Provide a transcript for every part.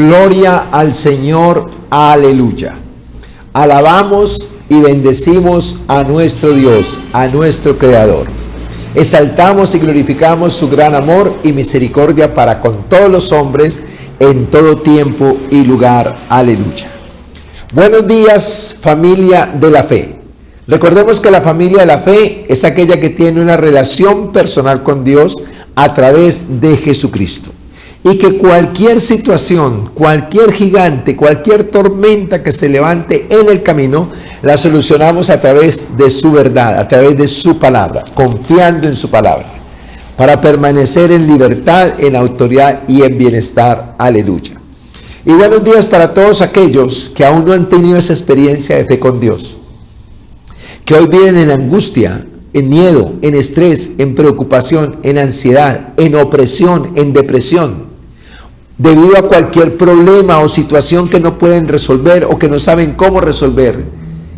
Gloria al Señor, aleluya. Alabamos y bendecimos a nuestro Dios, a nuestro Creador. Exaltamos y glorificamos su gran amor y misericordia para con todos los hombres en todo tiempo y lugar. Aleluya. Buenos días, familia de la fe. Recordemos que la familia de la fe es aquella que tiene una relación personal con Dios a través de Jesucristo. Y que cualquier situación, cualquier gigante, cualquier tormenta que se levante en el camino, la solucionamos a través de su verdad, a través de su palabra, confiando en su palabra, para permanecer en libertad, en autoridad y en bienestar. Aleluya. Y buenos días para todos aquellos que aún no han tenido esa experiencia de fe con Dios, que hoy viven en angustia, en miedo, en estrés, en preocupación, en ansiedad, en opresión, en depresión, debido a cualquier problema o situación que no pueden resolver o que no saben cómo resolver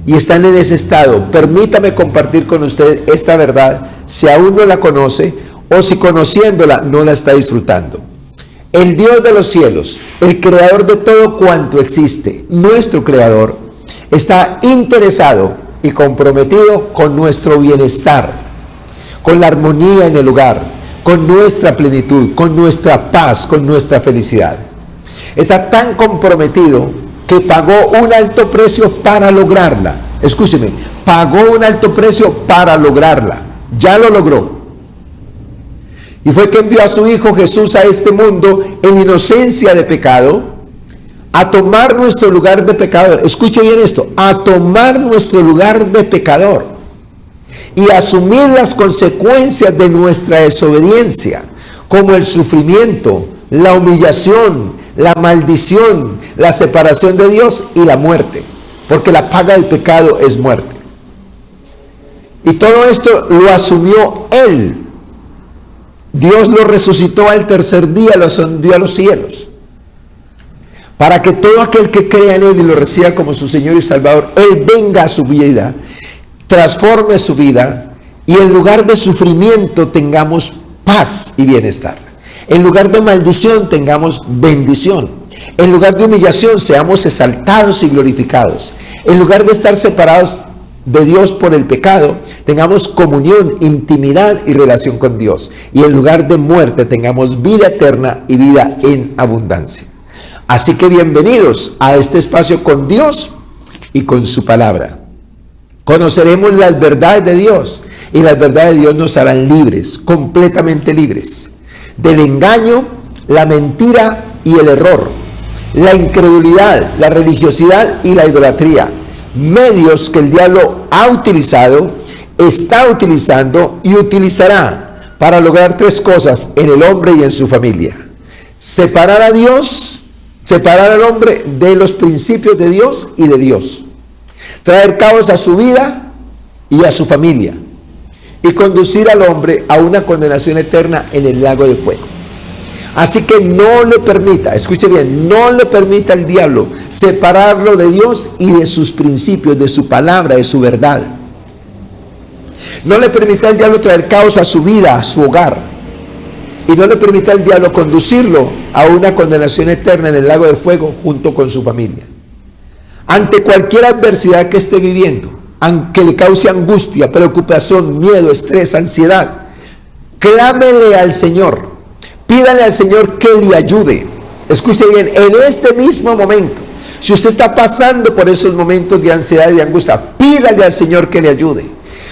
y están en ese estado. Permítame compartir con usted esta verdad, si aún no la conoce o si conociéndola no la está disfrutando. El Dios de los cielos, el creador de todo cuanto existe, nuestro creador, está interesado y comprometido con nuestro bienestar, con la armonía en el hogar, con nuestra plenitud, con nuestra paz, con nuestra felicidad. Está tan comprometido que pagó un alto precio para lograrla. Escúcheme, pagó un alto precio para lograrla. Ya lo logró. Y fue que envió a su Hijo Jesús a este mundo en inocencia de pecado, a tomar nuestro lugar de pecador. Escuche bien esto, a tomar nuestro lugar de pecador y asumir las consecuencias de nuestra desobediencia, como el sufrimiento, la humillación, la maldición, la separación de Dios y la muerte, porque la paga del pecado es muerte. Y todo esto lo asumió Él. Dios lo resucitó al tercer día, lo ascendió a los cielos, para que todo aquel que crea en Él y lo reciba como su Señor y Salvador, Él venga a su vida, transforme su vida y en lugar de sufrimiento tengamos paz y bienestar. En lugar de maldición tengamos bendición. En lugar de humillación seamos exaltados y glorificados. En lugar de estar separados de Dios por el pecado, tengamos comunión, intimidad y relación con Dios. Y en lugar de muerte tengamos vida eterna y vida en abundancia. Así que bienvenidos a este espacio con Dios y con su palabra. Conoceremos las verdades de Dios y las verdades de Dios nos harán libres, completamente libres, del engaño, la mentira y el error, la incredulidad, la religiosidad y la idolatría, medios que el diablo ha utilizado, está utilizando y utilizará para lograr tres cosas en el hombre y en su familia: separar a Dios, separar al hombre de los principios de Dios y de Dios, traer caos a su vida y a su familia, y conducir al hombre a una condenación eterna en el lago de fuego. Así que no le permita, escuche bien, no le permita al diablo separarlo de Dios y de sus principios, de su palabra, de su verdad. No le permita al diablo traer caos a su vida, a su hogar. Y no le permita al diablo conducirlo a una condenación eterna en el lago de fuego junto con su familia. Ante cualquier adversidad que esté viviendo, aunque le cause angustia, preocupación, miedo, estrés, ansiedad, clámele al Señor. Pídale al Señor que le ayude. Escuche bien, en este mismo momento, si usted está pasando por esos momentos de ansiedad y de angustia, pídale al Señor que le ayude,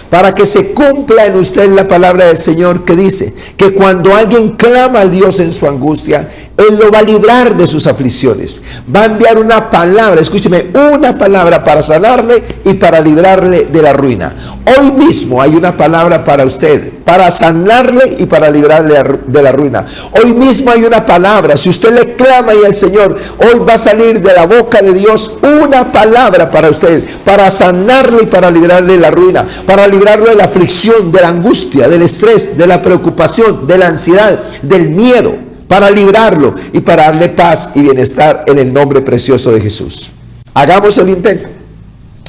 para que se cumpla en usted la palabra del Señor que dice que cuando alguien clama a Dios en su angustia, Él lo va a librar de sus aflicciones. Va a enviar una palabra, escúcheme, una palabra para sanarle y para librarle de la ruina. Hoy mismo hay una palabra para usted, para sanarle y para librarle de la ruina. Hoy mismo hay una palabra, si usted le clama y al Señor, hoy va a salir de la boca de Dios una palabra para usted, para sanarle y para librarle de la ruina, para librarlo de la aflicción, de la angustia, del estrés, de la preocupación, de la ansiedad, del miedo, para librarlo y para darle paz y bienestar en el nombre precioso de Jesús. Hagamos el intento,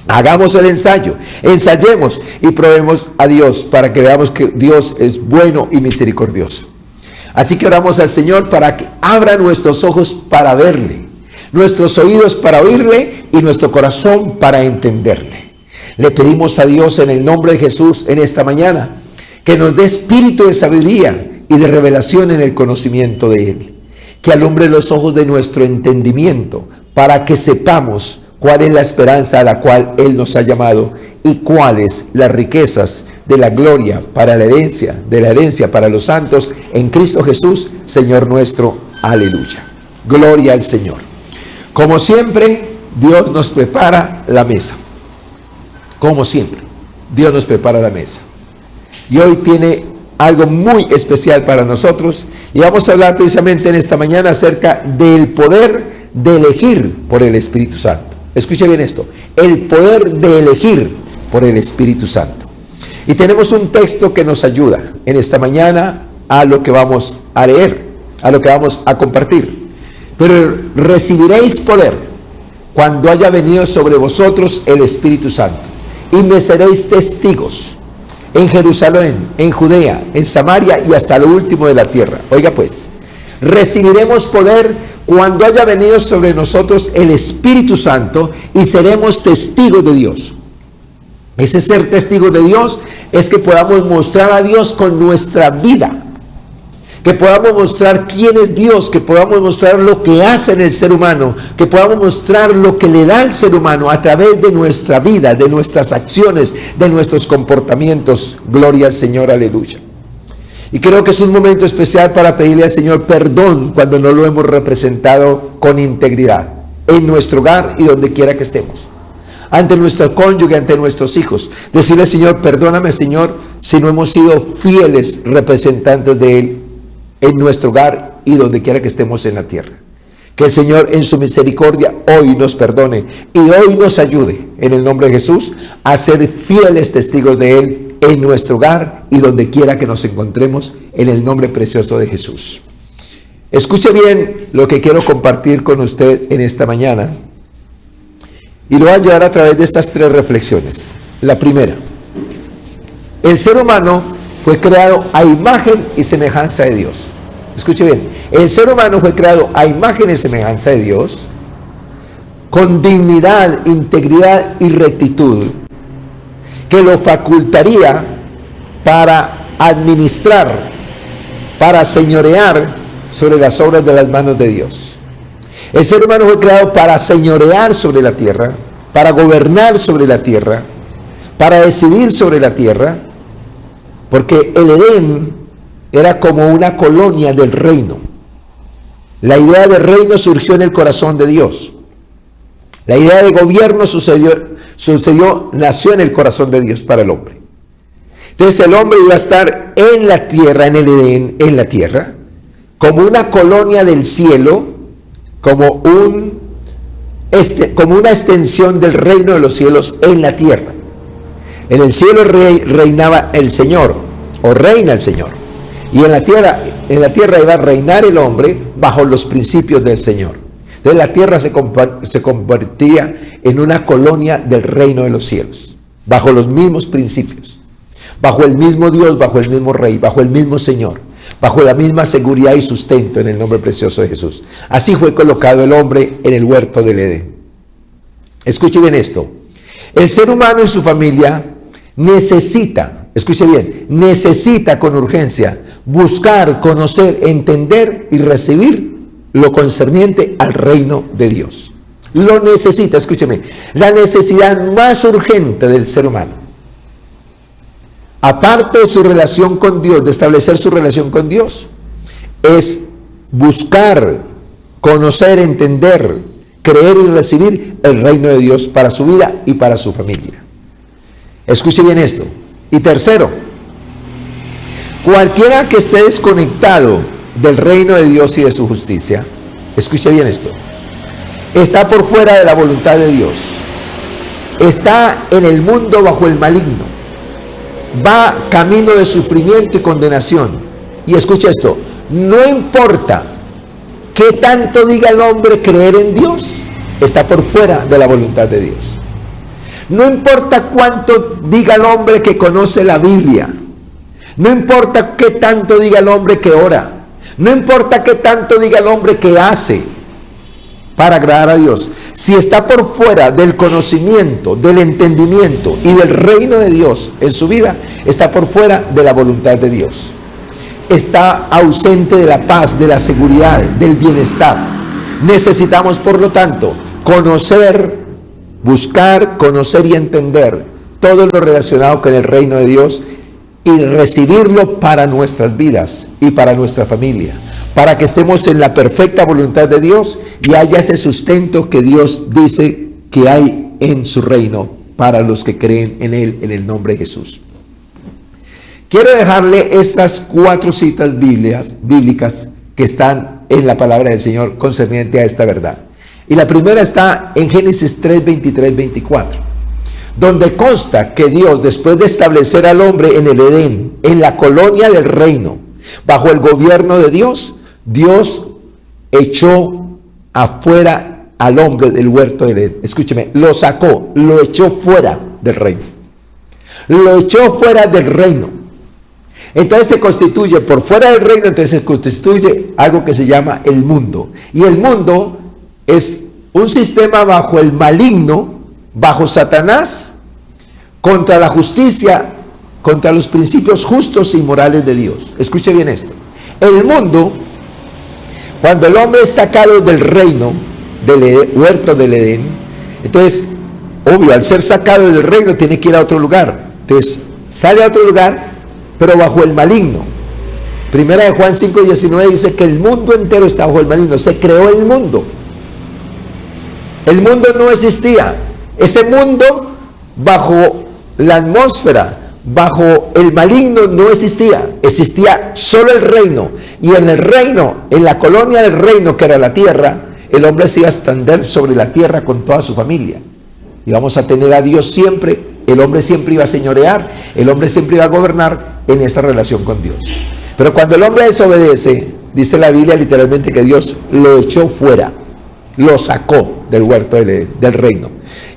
hagamos el ensayo, ensayemos y probemos a Dios para que veamos que Dios es bueno y misericordioso. Así que oramos al Señor para que abra nuestros ojos para verle, nuestros oídos para oírle y nuestro corazón para entenderle. Le pedimos a Dios en el nombre de Jesús en esta mañana que nos dé espíritu de sabiduría y de revelación en el conocimiento de Él, que alumbre los ojos de nuestro entendimiento para que sepamos cuál es la esperanza a la cual Él nos ha llamado y cuáles las riquezas de la gloria para la herencia para los santos en Cristo Jesús, Señor nuestro. Aleluya. Gloria al Señor. Como siempre, Dios nos prepara la mesa. Como siempre, Dios nos prepara la mesa. Y hoy tiene algo muy especial para nosotros y vamos a hablar precisamente en esta mañana acerca del poder de elegir por el Espíritu Santo. Escuche bien esto, el poder de elegir por el Espíritu Santo. Y tenemos un texto que nos ayuda en esta mañana a lo que vamos a leer, a lo que vamos a compartir. Pero recibiréis poder cuando haya venido sobre vosotros el Espíritu Santo y me seréis testigos en Jerusalén, en Judea, en Samaria y hasta lo último de la tierra. Oiga pues, recibiremos poder cuando haya venido sobre nosotros el Espíritu Santo y seremos testigos de Dios. Ese ser testigo de Dios es que podamos mostrar a Dios con nuestra vida, que podamos mostrar quién es Dios, que podamos mostrar lo que hace en el ser humano, que podamos mostrar lo que le da al ser humano a través de nuestra vida, de nuestras acciones, de nuestros comportamientos. Gloria al Señor, aleluya. Y creo que es un momento especial para pedirle al Señor perdón cuando no lo hemos representado con integridad en nuestro hogar y donde quiera que estemos, ante nuestro cónyuge, ante nuestros hijos. Decirle al Señor, perdóname Señor, si no hemos sido fieles representantes de Él en nuestro hogar y donde quiera que estemos en la tierra. Que el Señor en su misericordia hoy nos perdone y hoy nos ayude en el nombre de Jesús a ser fieles testigos de Él en nuestro hogar y donde quiera que nos encontremos en el nombre precioso de Jesús. Escuche bien lo que quiero compartir con usted en esta mañana y lo voy a llevar a través de estas tres reflexiones. La primera, el ser humano fue creado a imagen y semejanza de Dios. Escuche bien, el ser humano fue creado a imagen y semejanza de Dios, con dignidad, integridad y rectitud, que lo facultaría para administrar, para señorear sobre las obras de las manos de Dios. El ser humano fue creado para señorear sobre la tierra, para gobernar sobre la tierra, para decidir sobre la tierra, porque el Edén era como una colonia del reino. La idea de reino surgió en el corazón de Dios. La idea de gobierno nació en el corazón de Dios para el hombre. Entonces el hombre iba a estar en la tierra, en el Edén, en la tierra, como una colonia del cielo, como una extensión del reino de los cielos en la tierra. En el cielo reinaba el Señor, o reina el Señor. Y en la tierra iba a reinar el hombre bajo los principios del Señor. Entonces la tierra se convertía en una colonia del reino de los cielos, bajo los mismos principios, bajo el mismo Dios, bajo el mismo Rey, bajo el mismo Señor, bajo la misma seguridad y sustento en el nombre precioso de Jesús. Así fue colocado el hombre en el huerto del Edén. Escuche bien esto. El ser humano y su familia necesita, escuche bien, necesita con urgencia buscar, conocer, entender y recibir lo concerniente al reino de Dios. Lo necesita, escúcheme, la necesidad más urgente del ser humano, aparte de su relación con Dios, de establecer su relación con Dios, es buscar, conocer, entender, creer y recibir el reino de Dios para su vida y para su familia. Escuche bien esto. Y tercero, cualquiera que esté desconectado del reino de Dios y de su justicia, escuche bien esto, está por fuera de la voluntad de Dios, está en el mundo bajo el maligno, va camino de sufrimiento y condenación. Y escuche esto, no importa qué tanto diga el hombre creer en Dios, está por fuera de la voluntad de Dios. No importa cuánto diga el hombre que conoce la Biblia, no importa qué tanto diga el hombre que ora, no importa qué tanto diga el hombre que hace, para agradar a Dios, si está por fuera del conocimiento, del entendimiento y del reino de Dios en su vida, está por fuera de la voluntad de Dios. Está ausente de la paz, de la seguridad, del bienestar. Necesitamos, por lo tanto, conocer, buscar, conocer y entender todo lo relacionado con el reino de Dios y recibirlo para nuestras vidas y para nuestra familia, para que estemos en la perfecta voluntad de Dios y haya ese sustento que Dios dice que hay en su reino para los que creen en Él, en el nombre de Jesús. Quiero dejarle estas 4 citas bíblicas que están en la palabra del Señor concerniente a esta verdad. Y la primera está en Génesis 3, 23, 24, donde consta que Dios, después de establecer al hombre en el Edén, en la colonia del reino, bajo el gobierno de Dios, Dios echó afuera al hombre del huerto del Edén. Escúcheme, lo sacó, lo echó fuera del reino. Lo echó fuera del reino. Entonces se constituye por fuera del reino, entonces se constituye algo que se llama el mundo. Y el mundo es un sistema bajo el maligno, bajo Satanás, contra la justicia, contra los principios justos y morales de Dios. Escuche bien esto. El mundo, cuando el hombre es sacado del reino, del huerto del Edén, entonces, obvio, al ser sacado del reino tiene que ir a otro lugar. Entonces, sale a otro lugar, pero bajo el maligno. Primera de Juan 5:19 dice que el mundo entero está bajo el maligno. Se creó el mundo. El mundo no existía. Ese mundo bajo la atmósfera, bajo el maligno no existía. Existía solo el reino. Y en el reino, en la colonia del reino que era la tierra, el hombre se iba a extender sobre la tierra con toda su familia. Y vamos a tener a Dios siempre. El hombre siempre iba a señorear. El hombre siempre iba a gobernar en esta relación con Dios. Pero cuando el hombre desobedece, dice la Biblia literalmente que Dios lo echó fuera, lo sacó del huerto del reino.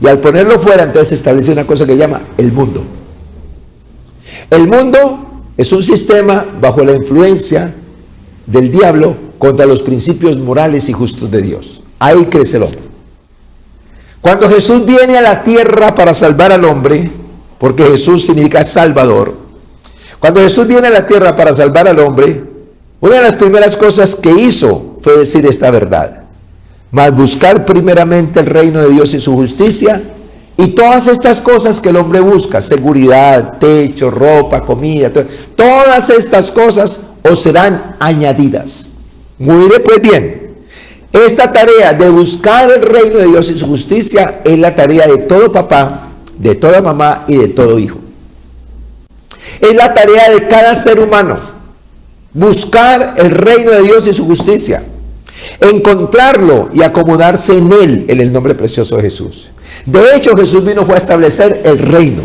Y al ponerlo fuera, entonces se establece una cosa que llama el mundo. El mundo es un sistema bajo la influencia del diablo contra los principios morales y justos de Dios. Ahí crece el hombre. Cuando Jesús viene a la tierra para salvar al hombre, porque Jesús significa Salvador, cuando Jesús viene a la tierra para salvar al hombre, una de las primeras cosas que hizo fue decir esta verdad: mas buscar primeramente el reino de Dios y su justicia, y todas estas cosas que el hombre busca, seguridad, techo, ropa, comida, todas estas cosas os serán añadidas. Mire pues bien, esta tarea de buscar el reino de Dios y su justicia es la tarea de todo papá, de toda mamá y de todo hijo. Es la tarea de cada ser humano, buscar el reino de Dios y su justicia, encontrarlo y acomodarse en él, en el nombre precioso de Jesús. De hecho, Jesús fue a establecer el reino,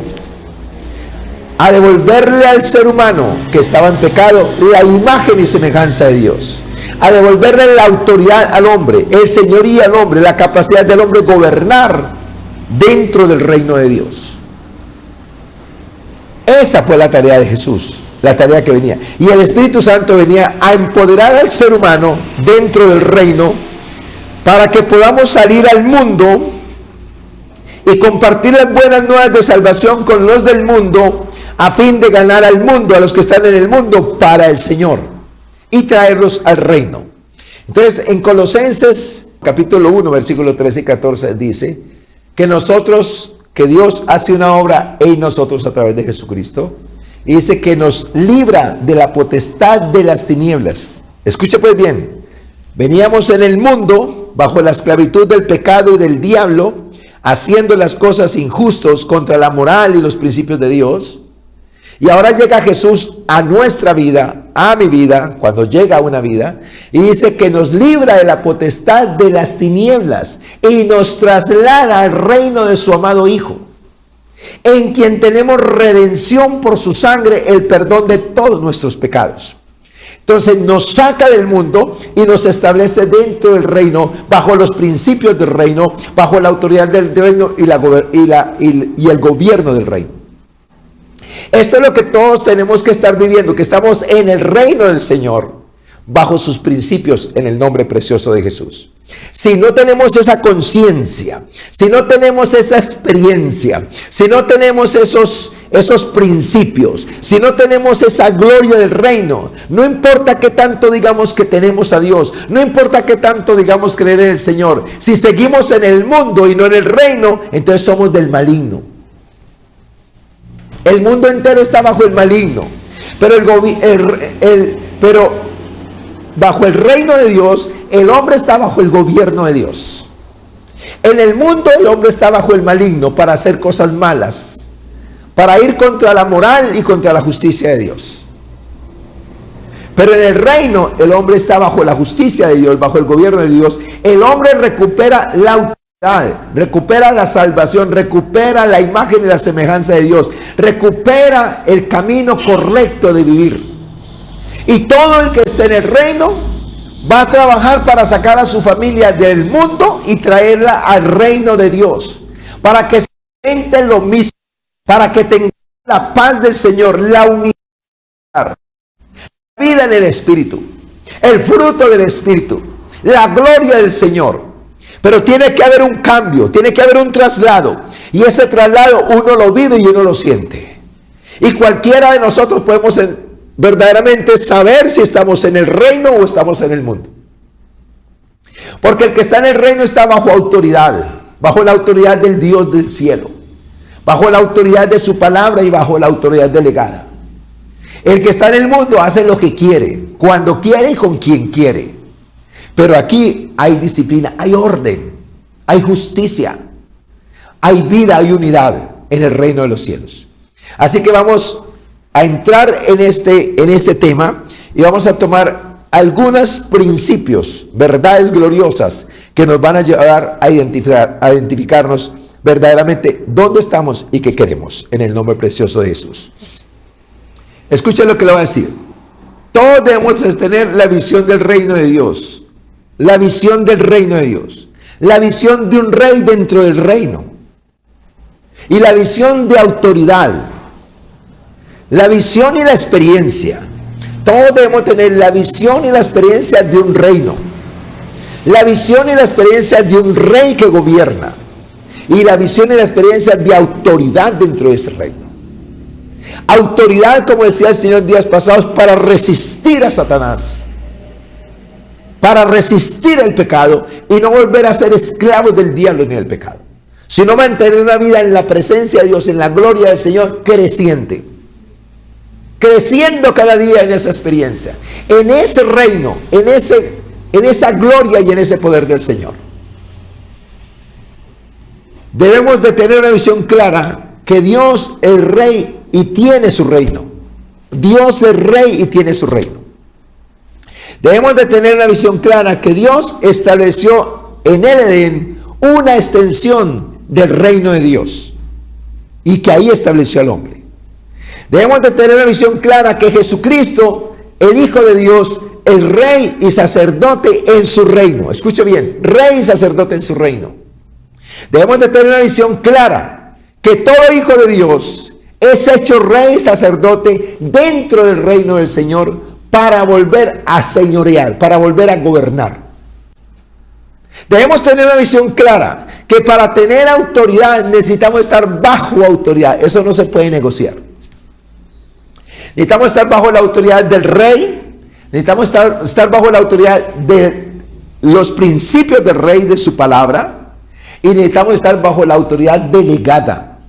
a devolverle al ser humano que estaba en pecado la imagen y semejanza de Dios, a devolverle la autoridad al hombre, el señorío al hombre, la capacidad del hombre gobernar dentro del reino de Dios. Esa fue la tarea de Jesús, la tarea que venía. Y el Espíritu Santo venía a empoderar al ser humano dentro del reino para que podamos salir al mundo y compartir las buenas nuevas de salvación con los del mundo, a fin de ganar al mundo, a los que están en el mundo, para el Señor, y traerlos al reino. Entonces, en Colosenses capítulo 1, versículos 13 y 14 dice que Dios hace una obra en nosotros a través de Jesucristo, y dice que nos libra de la potestad de las tinieblas. Escuche pues bien, veníamos en el mundo bajo la esclavitud del pecado y del diablo, haciendo las cosas injustas contra la moral y los principios de Dios. Y ahora llega Jesús a nuestra vida, a mi vida, cuando llega a una vida, y dice que nos libra de la potestad de las tinieblas y nos traslada al reino de su amado Hijo, en quien tenemos redención por su sangre, el perdón de todos nuestros pecados. Entonces nos saca del mundo y nos establece dentro del reino, bajo los principios del reino, bajo la autoridad del reino y el gobierno del reino. Esto es lo que todos tenemos que estar viviendo, que estamos en el reino del Señor, bajo sus principios en el nombre precioso de Jesús. Si no tenemos esa conciencia, si no tenemos esa experiencia, si no tenemos esos principios, si no tenemos esa gloria del reino, no importa qué tanto digamos que tenemos a Dios, no importa qué tanto digamos creer en el Señor, si seguimos en el mundo y no en el reino, entonces somos del maligno. El mundo entero está bajo el maligno, pero bajo el reino de Dios, el hombre está bajo el gobierno de Dios. En el mundo el hombre está bajo el maligno para hacer cosas malas, para ir contra la moral y contra la justicia de Dios. Pero en el reino el hombre está bajo la justicia de Dios, bajo el gobierno de Dios. El hombre recupera la autoridad, recupera la salvación, recupera la imagen y la semejanza de Dios, recupera el camino correcto de vivir. Y todo el que esté en el reino va a trabajar para sacar a su familia del mundo y traerla al reino de Dios, para que se sienten lo mismo, para que tengan la paz del Señor, la unidad, la vida en el Espíritu, el fruto del Espíritu, la gloria del Señor. Pero tiene que haber un cambio, tiene que haber un traslado, y ese traslado uno lo vive y uno lo siente. Y cualquiera de nosotros podemos verdaderamente saber si estamos en el reino o estamos en el mundo. Porque el que está en el reino está bajo autoridad, bajo la autoridad del Dios del cielo, bajo la autoridad de su palabra y bajo la autoridad delegada. El que está en el mundo hace lo que quiere, cuando quiere y con quien quiere. Pero aquí hay disciplina, hay orden, hay justicia, hay vida, hay unidad en el reino de los cielos. Así que vamos a entrar en este tema y vamos a tomar algunos principios, verdades gloriosas que nos van a llevar a identificarnos verdaderamente dónde estamos y qué queremos en el nombre precioso de Jesús. Escuchen lo que le voy a decir. Todos debemos tener la visión del reino de Dios, la visión del reino de Dios, la visión de un rey dentro del reino y la visión de autoridad. La visión y la experiencia. Todos debemos tener la visión y la experiencia de un reino. La visión y la experiencia de un rey que gobierna. Y la visión y la experiencia de autoridad dentro de ese reino. Autoridad, como decía el Señor días pasados, para resistir a Satanás. Para resistir el pecado y no volver a ser esclavos del diablo ni del pecado. Sino mantener una vida en la presencia de Dios, en la gloria del Señor, creciente. Creciendo cada día en esa experiencia, en ese reino, en esa gloria y en ese poder del Señor. Debemos de tener una visión clara que Dios es rey y tiene su reino. Dios es rey y tiene su reino. Debemos de tener una visión clara que Dios estableció en el Edén una extensión del reino de Dios y que ahí estableció al hombre. Debemos de tener una visión clara que Jesucristo, el Hijo de Dios, es rey y sacerdote en su reino. Escuche bien, rey y sacerdote en su reino. Debemos de tener una visión clara que todo hijo de Dios es hecho rey y sacerdote dentro del reino del Señor para volver a señorear, para volver a gobernar. Debemos tener una visión clara que para tener autoridad necesitamos estar bajo autoridad. Eso no se puede negociar. Necesitamos estar bajo la autoridad del rey, necesitamos estar bajo la autoridad de los principios del rey, de su palabra, y necesitamos estar bajo la autoridad delegada.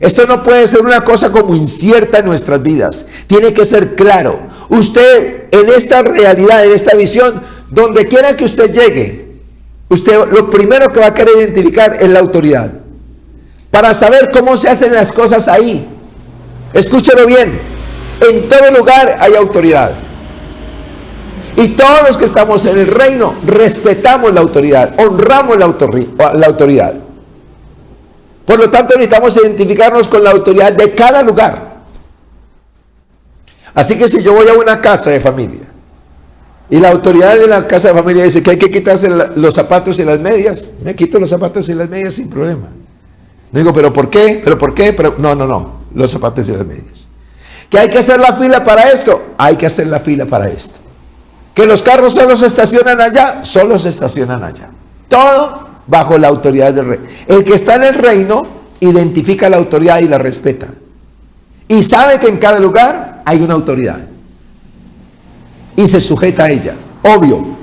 Esto no puede ser una cosa como incierta en nuestras vidas, tiene que ser claro. Usted en esta realidad, en esta visión, donde quiera que usted llegue, usted lo primero que va a querer identificar es la autoridad, para saber cómo se hacen las cosas ahí. Escúchelo bien. En todo lugar hay autoridad. Y todos los que estamos en el reino respetamos la autoridad, honramos la autoridad. Por lo tanto, necesitamos identificarnos con la autoridad de cada lugar. Así que si yo voy a una casa de familia y la autoridad de la casa de familia dice que hay que quitarse los zapatos y las medias, me quito los zapatos y las medias sin problema. No digo, ¿pero por qué? ¿Pero por qué? Pero no, los zapatos y las medias. ¿Que hay que hacer la fila para esto? Hay que hacer la fila para esto. Que los carros solo se estacionan allá, solo se estacionan allá. Todo bajo la autoridad del rey. El que está en el reino identifica la autoridad y la respeta. Y sabe que en cada lugar hay una autoridad. Y se sujeta a ella. Obvio,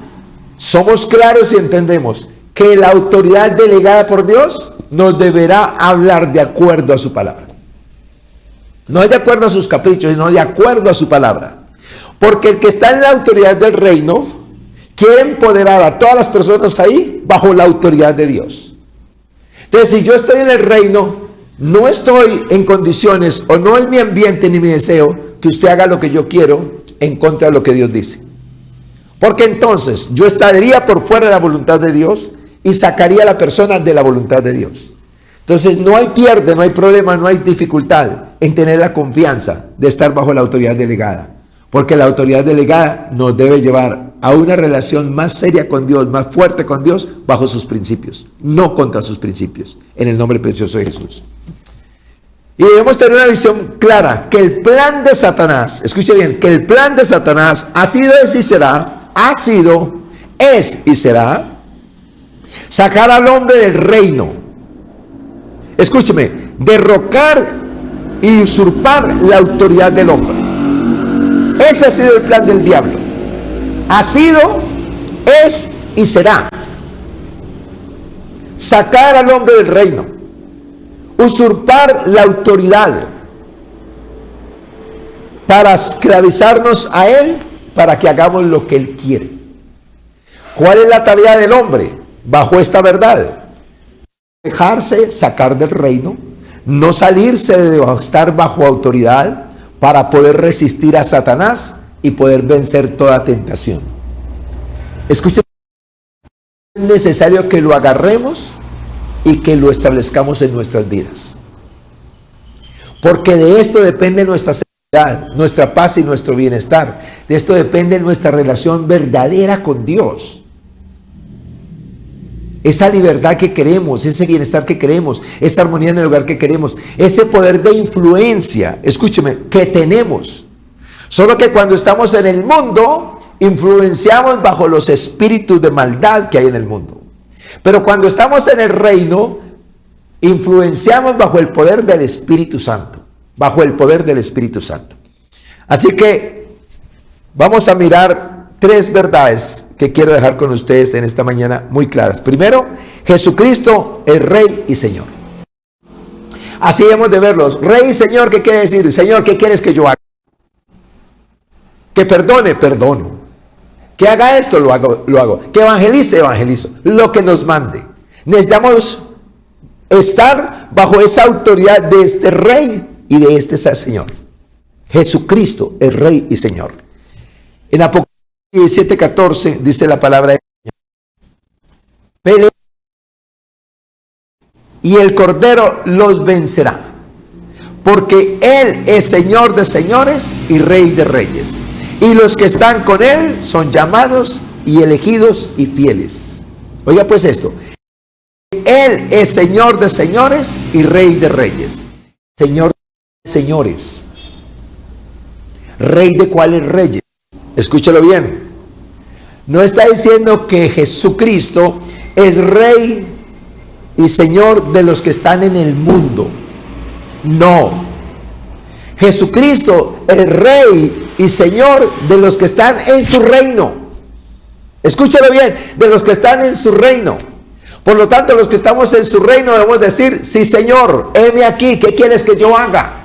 somos claros y entendemos que la autoridad delegada por Dios nos deberá hablar de acuerdo a su palabra. No es de acuerdo a sus caprichos, sino de acuerdo a su palabra. Porque el que está en la autoridad del reino quiere empoderar a todas las personas ahí bajo la autoridad de Dios. Entonces, si yo estoy en el reino, no estoy en condiciones, o no es mi ambiente ni mi deseo, que usted haga lo que yo quiero en contra de lo que Dios dice. Porque entonces yo estaría por fuera de la voluntad de Dios y sacaría a la persona de la voluntad de Dios. Entonces no hay pierde, no hay problema, no hay dificultad en tener la confianza de estar bajo la autoridad delegada. Porque la autoridad delegada nos debe llevar a una relación más seria con Dios, más fuerte con Dios, bajo sus principios, no contra sus principios, en el nombre precioso de Jesús. Y debemos tener una visión clara, que el plan de Satanás, escuche bien, que el plan de Satanás ha sido, es y será, ha sido, es y será, sacar al hombre del reino. Escúcheme, derrocar y usurpar la autoridad del hombre. Ese ha sido el plan del diablo. Ha sido, es y será. Sacar al hombre del reino. Usurpar la autoridad. Para esclavizarnos a él, para que hagamos lo que él quiere. ¿Cuál es la tarea del hombre bajo esta verdad? Dejarse sacar del reino, no salirse de estar bajo autoridad, para poder resistir a Satanás y poder vencer toda tentación. Escuchen, es necesario que lo agarremos y que lo establezcamos en nuestras vidas. Porque de esto depende nuestra seguridad, nuestra paz y nuestro bienestar. De esto depende nuestra relación verdadera con Dios. Esa libertad que queremos, ese bienestar que queremos, esta armonía en el hogar que queremos, ese poder de influencia, escúcheme, que tenemos. Solo que cuando estamos en el mundo, influenciamos bajo los espíritus de maldad que hay en el mundo. Pero cuando estamos en el reino, influenciamos bajo el poder del Espíritu Santo. Bajo el poder del Espíritu Santo. Así que vamos a mirar tres verdades que quiero dejar con ustedes en esta mañana muy claras. Primero, Jesucristo es Rey y Señor. Así hemos de verlos. Rey y Señor, ¿qué quiere decir? Señor, ¿qué quieres que yo haga? Que perdone, perdono. Que haga esto, lo hago. Que evangelice, evangelizo. Lo que nos mande. Necesitamos estar bajo esa autoridad de este Rey y de este Señor. Jesucristo es Rey y Señor. En Apocalipsis 17:14 dice la palabra de Dios: pelea y el Cordero los vencerá, porque Él es Señor de señores y Rey de reyes, y los que están con Él son llamados y elegidos y fieles. Oiga pues esto: Él es Señor de señores y Rey de reyes. Señor de señores. ¿Rey de cuáles reyes? Escúchelo bien. No está diciendo que Jesucristo es Rey y Señor de los que están en el mundo. No. Jesucristo es Rey y Señor de los que están en su reino. Escúchelo bien, de los que están en su reino. Por lo tanto, los que estamos en su reino debemos decir: sí, Señor, heme aquí, ¿qué quieres que yo haga?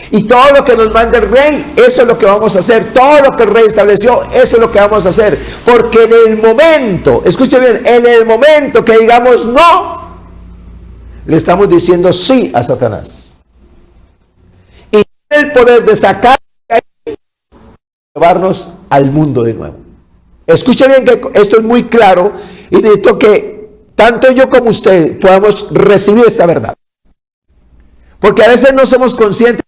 Y todo lo que nos manda el Rey, eso es lo que vamos a hacer. Todo lo que el Rey estableció, eso es lo que vamos a hacer. Porque en el momento, escuche bien, en el momento que digamos no, le estamos diciendo sí a Satanás. Y tiene el poder de sacar y llevarnos al mundo de nuevo. Escuche bien que esto es muy claro y necesito que tanto yo como usted podamos recibir esta verdad. Porque a veces no somos conscientes.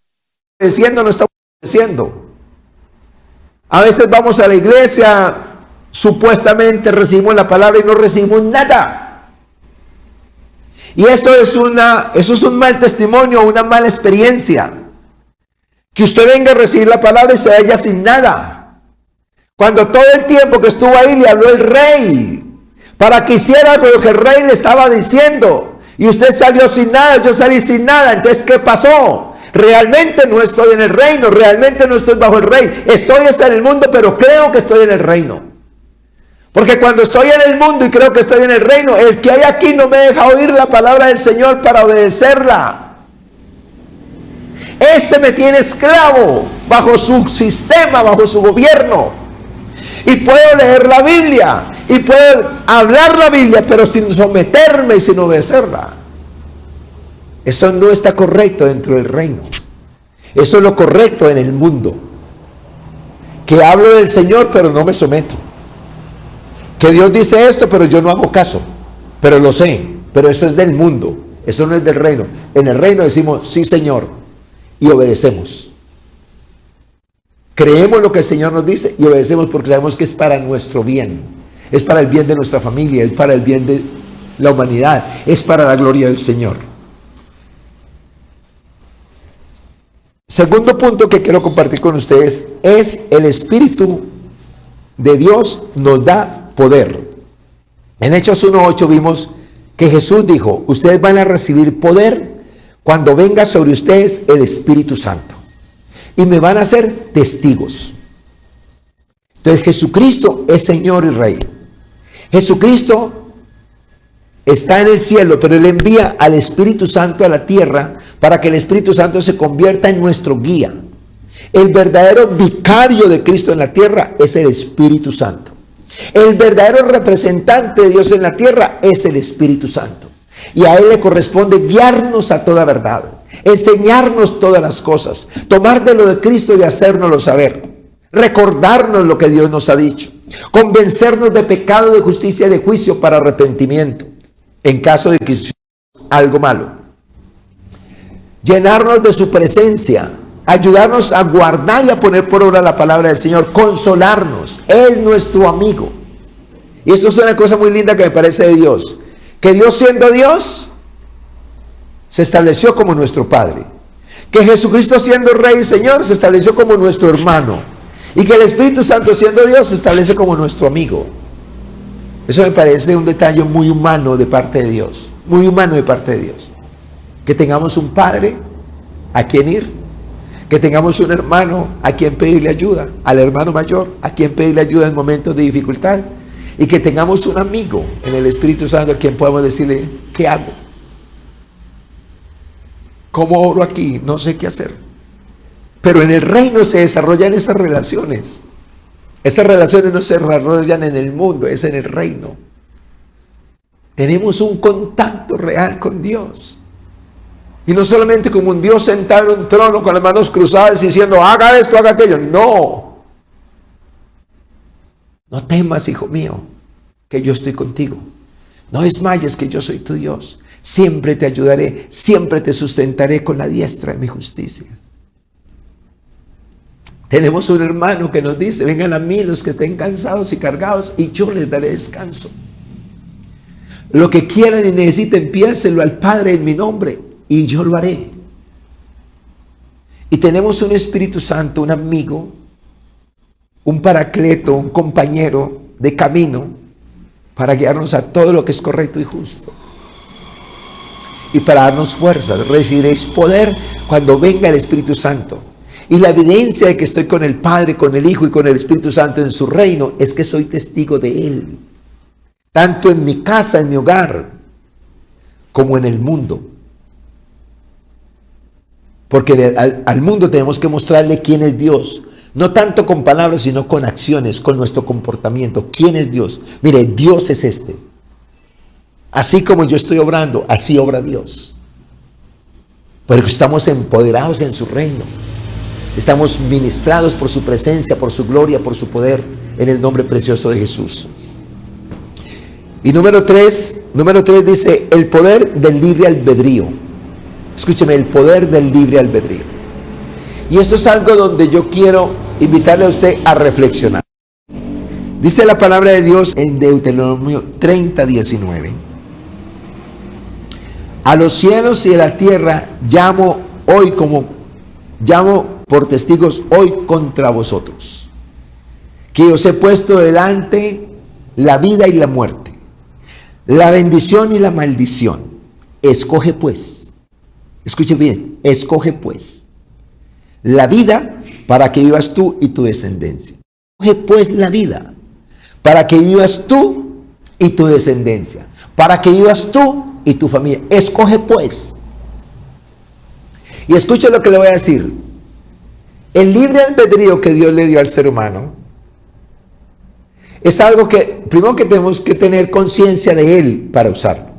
No estamos obedeciendo. A veces vamos a la iglesia, supuestamente recibimos la palabra y no recibimos nada. Y eso es un mal testimonio, una mala experiencia. Que usted venga a recibir la palabra y se vaya sin nada. Cuando todo el tiempo que estuvo ahí le habló el rey para que hiciera lo que el rey le estaba diciendo. Y usted salió sin nada, yo salí sin nada. Entonces, ¿qué pasó? Realmente no estoy en el reino, realmente no estoy bajo el rey. Estoy hasta en el mundo, pero creo que estoy en el reino. Porque cuando estoy en el mundo y creo que estoy en el reino, el que hay aquí no me deja oír la palabra del Señor para obedecerla. Este me tiene esclavo bajo su sistema, bajo su gobierno. Y puedo leer la Biblia y puedo hablar la Biblia, pero sin someterme y sin obedecerla. Eso no está correcto dentro del reino. Eso es lo correcto en el mundo. Que hablo del Señor, pero no me someto. Que Dios dice esto, pero yo no hago caso. Pero lo sé. Pero eso es del mundo. Eso no es del reino. En el reino decimos, sí, Señor, y obedecemos. Creemos lo que el Señor nos dice y obedecemos porque sabemos que es para nuestro bien. Es para el bien de nuestra familia, es para el bien de la humanidad, es para la gloria del Señor. Segundo punto que quiero compartir con ustedes es el Espíritu de Dios nos da poder. En Hechos 1:8 vimos que Jesús dijo, ustedes van a recibir poder cuando venga sobre ustedes el Espíritu Santo. Y me van a ser testigos. Entonces Jesucristo es Señor y Rey. Jesucristo está en el cielo, pero Él envía al Espíritu Santo a la tierra para que el Espíritu Santo se convierta en nuestro guía. El verdadero vicario de Cristo en la tierra es el Espíritu Santo. El verdadero representante de Dios en la tierra es el Espíritu Santo. Y a Él le corresponde guiarnos a toda verdad, enseñarnos todas las cosas, tomar de lo de Cristo y hacérnoslo saber, recordarnos lo que Dios nos ha dicho, convencernos de pecado, de justicia y de juicio para arrepentimiento, en caso de que hiciéramos algo malo, llenarnos de su presencia, ayudarnos a guardar y a poner por obra la palabra del Señor, consolarnos. Es nuestro amigo. Y esto es una cosa muy linda que me parece de Dios, que Dios siendo Dios se estableció como nuestro Padre, que Jesucristo siendo Rey y Señor se estableció como nuestro hermano, y que el Espíritu Santo siendo Dios se establece como nuestro amigo. Eso me parece un detalle muy humano de parte de Dios, muy humano de parte de Dios, que tengamos un Padre a quien ir, que tengamos un hermano a quien pedirle ayuda, al hermano mayor a quien pedirle ayuda en momentos de dificultad, y que tengamos un amigo en el Espíritu Santo a quien podamos decirle, ¿qué hago? ¿Cómo oro aquí? No sé qué hacer. Pero en el reino se desarrollan esas relaciones. Esas relaciones no se desarrollan en el mundo, es en el reino. Tenemos un contacto real con Dios. Y no solamente como un Dios sentado en un trono con las manos cruzadas diciendo, haga esto, haga aquello. No. No temas, hijo mío, que yo estoy contigo. No desmayes, que yo soy tu Dios. Siempre te ayudaré, siempre te sustentaré con la diestra de mi justicia. Tenemos un hermano que nos dice, vengan a mí los que estén cansados y cargados y yo les daré descanso. Lo que quieran y necesiten, pídaselo al Padre en mi nombre y yo lo haré. Y tenemos un Espíritu Santo, un amigo, un paracleto, un compañero de camino para guiarnos a todo lo que es correcto y justo. Y para darnos fuerzas. Recibiréis poder cuando venga el Espíritu Santo. Y la evidencia de que estoy con el Padre, con el Hijo y con el Espíritu Santo en su reino es que soy testigo de Él. Tanto en mi casa, en mi hogar, como en el mundo. Porque al mundo tenemos que mostrarle quién es Dios. No tanto con palabras, sino con acciones, con nuestro comportamiento. ¿Quién es Dios? Mire, Dios es este. Así como yo estoy obrando, así obra Dios. Porque estamos empoderados en su reino. Estamos ministrados por su presencia, por su gloria, por su poder, en el nombre precioso de Jesús. Y número 3 dice, el poder del libre albedrío. Escúcheme, el poder del libre albedrío. Y esto es algo donde yo quiero invitarle a usted a reflexionar. Dice la palabra de Dios en Deuteronomio 30:19. A los cielos y a la tierra llamo por testigos hoy contra vosotros, que os he puesto delante la vida y la muerte, la bendición y la maldición. Escoge pues, escuche bien, escoge pues la vida para que vivas tú y tu descendencia. Escoge pues la vida para que vivas tú y tu descendencia, para que vivas tú y tu familia. Escoge pues. Y escuche lo que le voy a decir. El libre albedrío que Dios le dio al ser humano es algo que, primero, que tenemos que tener conciencia de él para usarlo.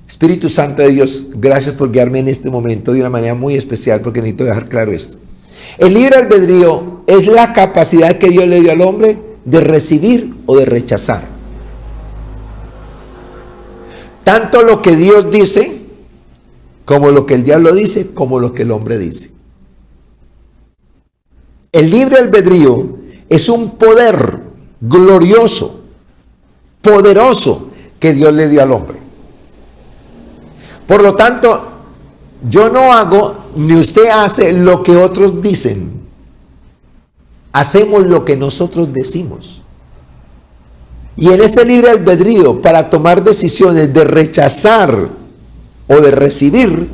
Espíritu Santo de Dios, gracias por guiarme en este momento de una manera muy especial, porque necesito dejar claro esto. El libre albedrío es la capacidad que Dios le dio al hombre de recibir o de rechazar. Tanto lo que Dios dice, como lo que el diablo dice, como lo que el hombre dice. El libre albedrío es un poder glorioso, poderoso, que Dios le dio al hombre. Por lo tanto, yo no hago, ni usted hace lo que otros dicen. Hacemos lo que nosotros decimos. Y en ese libre albedrío, para tomar decisiones de rechazar o de recibir,